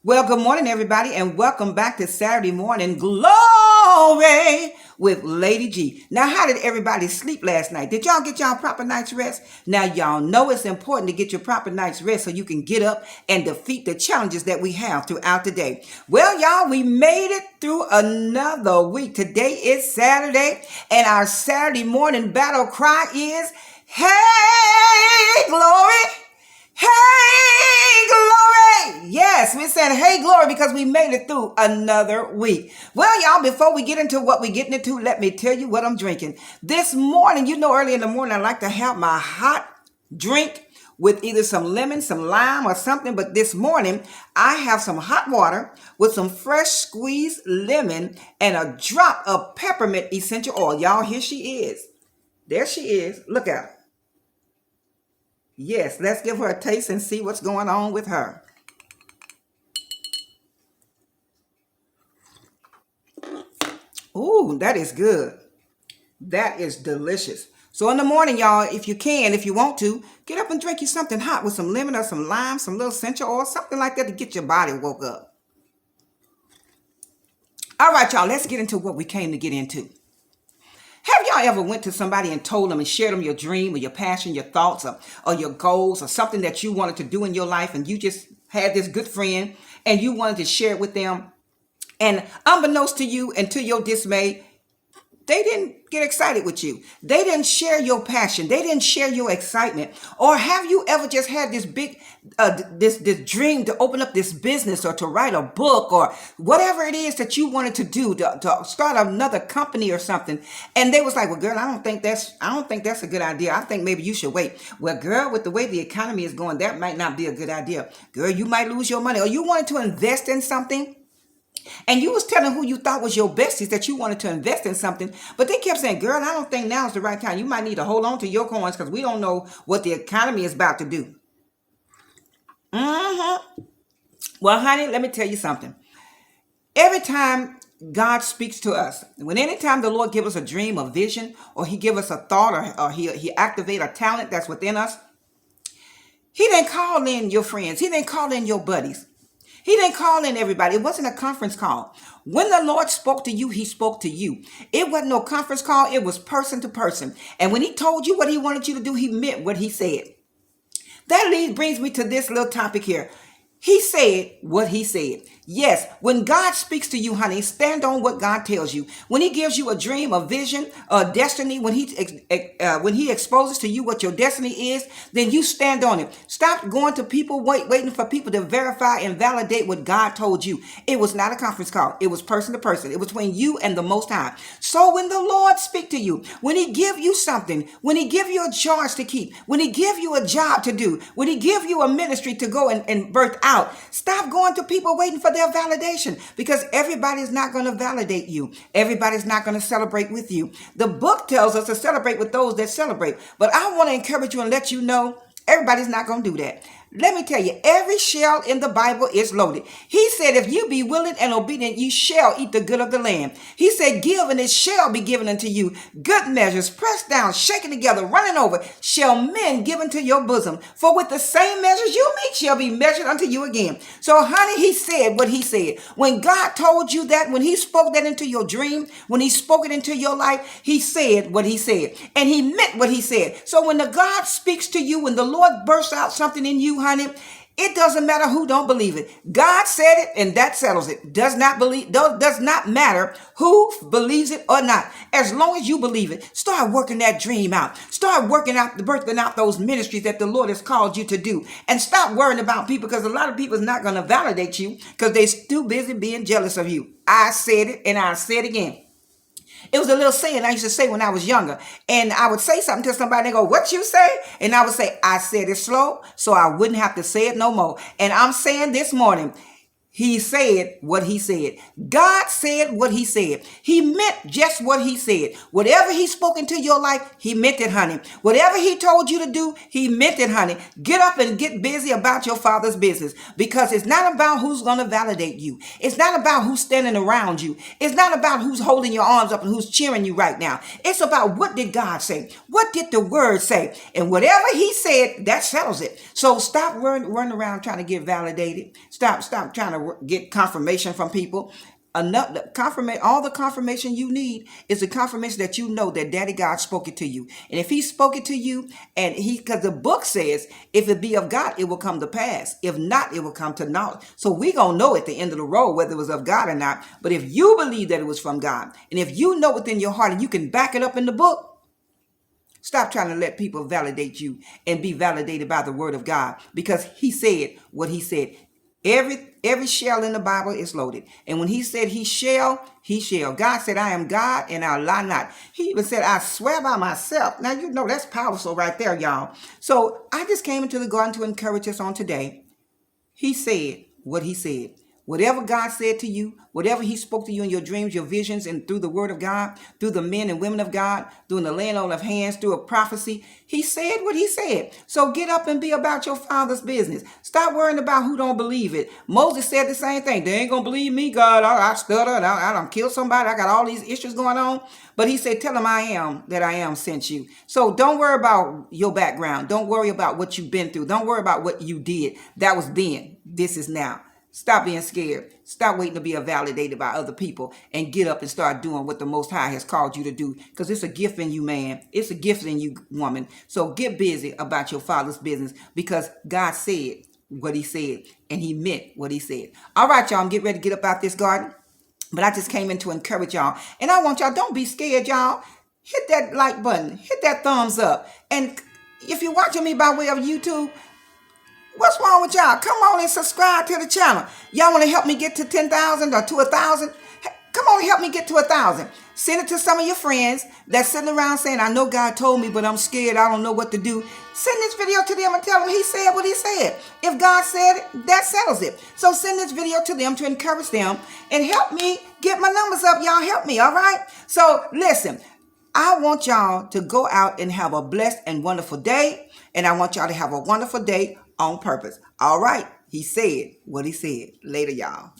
Well, good morning, everybody, and welcome back to Saturday Morning Glory with Lady G. Now, how did everybody sleep last night? Did y'all get y'all proper night's rest? Now, y'all know it's important to get your proper night's rest so you can get up and defeat the challenges that we have throughout the day. Well, y'all, we made it through another week. Today is Saturday, and our Saturday morning battle cry is, "Hey, glory! Hey, glory!" Yes, we're saying, "Hey, glory," because we made it through another week. Well, y'all, before we get into what we're getting into, let me tell you what I'm drinking. This morning, early in the morning, I like to have my hot drink with either some lemon, some lime, or something. But this morning, I have some hot water with some fresh squeezed lemon and a drop of peppermint essential oil. Y'all, here she is. There she is. Look at her. Yes, let's give her a taste and see what's going on with her. Ooh, that is good. That is delicious. So in the morning, y'all, if you want to, get up and drink you something hot with some lemon or some lime, some little essential oil, something like that to get your body woke up. All right, y'all, let's get into what we came to get into. Have y'all ever went to somebody and told them and shared them your dream or your passion, your thoughts or your goals or something that you wanted to do in your life, and you just had this good friend and you wanted to share it with them, and unbeknownst to you and to your dismay, they didn't get excited with you. They didn't share your passion. They didn't share your excitement. Or have you ever just had this big, this dream to open up this business or to write a book or whatever it is that you wanted to do, to start another company or something, and they was like, "Well, girl, I don't think that's a good idea. I think maybe you should wait." Well, girl, with the way the economy is going, that might not be a good idea. Girl, you might lose your money. Or you wanted to invest in something, and you was telling who you thought was your besties that you wanted to invest in something, but they kept saying, "Girl, I don't think now is the right time. You might need to hold on to your coins because we don't know what the economy is about to do." Well, honey, let me tell you something. Every time God speaks to us, anytime the Lord gives us a dream, a vision, or he give us a thought, or he activate a talent that's within us, he didn't call in your friends. He didn't call in your buddies. He didn't call in everybody. It wasn't a conference call. When the Lord spoke to you, he spoke to you. It wasn't no conference call. It was person to person. And when he told you what he wanted you to do, he meant what he said. That brings me to this little topic here. He said what he said. Yes, when God speaks to you, honey, stand on what God tells you. When he gives you a dream, a vision, a destiny, when he exposes to you what your destiny is, then you stand on it. Stop going to people, waiting for people to verify and validate what God told you. It was not a conference call. It was person to person. It was between you and the Most High. So when the Lord speak to you, when he give you something, when he give you a charge to keep, when he give you a job to do, when he give you a ministry to go and birth out, stop going to people waiting for their validation, because everybody's not going to validate you. Everybody's not going to celebrate with you. The book tells us to celebrate with those that celebrate, but I want to encourage you and let you know everybody's not going to do that. Let me tell you, every shell in the Bible is loaded. He said, "If you be willing and obedient, you shall eat the good of the land." He said, "Give and it shall be given unto you. Good measures, pressed down, shaken together, running over, shall men give into your bosom. For with the same measures you meet shall be measured unto you again." So, honey, he said what he said. When God told you that, when he spoke that into your dream, when he spoke it into your life, he said what he said. And he meant what he said. So when the God speaks to you, when the Lord bursts out something in you, honey, it doesn't matter who don't believe it. God said it, and that settles it. Does not matter who believes it or not. As long as you believe it, start working that dream out. Start birthing out those ministries that the Lord has called you to do. And stop worrying about people, because a lot of people is not going to validate you because they're too busy being jealous of you. I said it, and I said it again. It was a little saying I used to say when I was younger. And I would say something to somebody and they go, "What you say?" And I would say, "I said it slow so I wouldn't have to say it no more." And I'm saying this morning, he said what he said. God said what he said. He meant just what he said. Whatever he spoke into your life, he meant it, honey. Whatever he told you to do, he meant it, honey. Get up and get busy about your Father's business, because it's not about who's going to validate you. It's not about who's standing around you. It's not about who's holding your arms up and who's cheering you right now. It's about, what did God say? What did the word say? And whatever he said, that settles it. So stop running around trying to get validated. Stop trying to get confirmation from people. All the confirmation you need is the confirmation that you know that Daddy God spoke it to you. And if he spoke it to you, and because the book says, if it be of God, it will come to pass. If not, it will come to naught. So we gonna know at the end of the road whether it was of God or not. But if you believe that it was from God, and if you know within your heart and you can back it up in the book, stop trying to let people validate you and be validated by the word of God, because he said what he said. Every shall in the Bible is loaded. And when he said he shall, he shall. God said, I am God and I lie not. He even said, I swear by myself. Now, you know, that's powerful right there, y'all. So I just came into the garden to encourage us on today. He said what he said. Whatever God said to you, whatever he spoke to you in your dreams, your visions, and through the word of God, through the men and women of God, through the laying on of hands, through a prophecy, he said what he said. So get up and be about your Father's business. Stop worrying about who don't believe it. Moses said the same thing. They ain't going to believe me, God. I stutter. I don't kill somebody. I got all these issues going on. But he said, tell them I am sent you. So don't worry about your background. Don't worry about what you've been through. Don't worry about what you did. That was then. This is now. Stop being scared. Stop waiting to be validated by other people and get up and start doing what the Most High has called you to do, because it's a gift in you, man. It's a gift in you, woman. So get busy about your Father's business, because God said what he said and he meant what he said. All right, y'all, I'm getting ready to get up out this garden, but I just came in to encourage y'all. And I want y'all, don't be scared, y'all. Hit that like button. Hit that thumbs up. And if you're watching me by way of YouTube, what's wrong with y'all? Come on and subscribe to the channel. Y'all want to help me get to 10,000 or to 1,000? Come on and help me get to 1,000. Send it to some of your friends that's sitting around saying, I know God told me, but I'm scared. I don't know what to do. Send this video to them and tell them he said what he said. If God said it, that settles it. So send this video to them to encourage them and help me get my numbers up. Y'all help me, all right? So listen, I want y'all to go out and have a blessed and wonderful day. And I want y'all to have a wonderful day on purpose. All right. He said what he said. Later, y'all.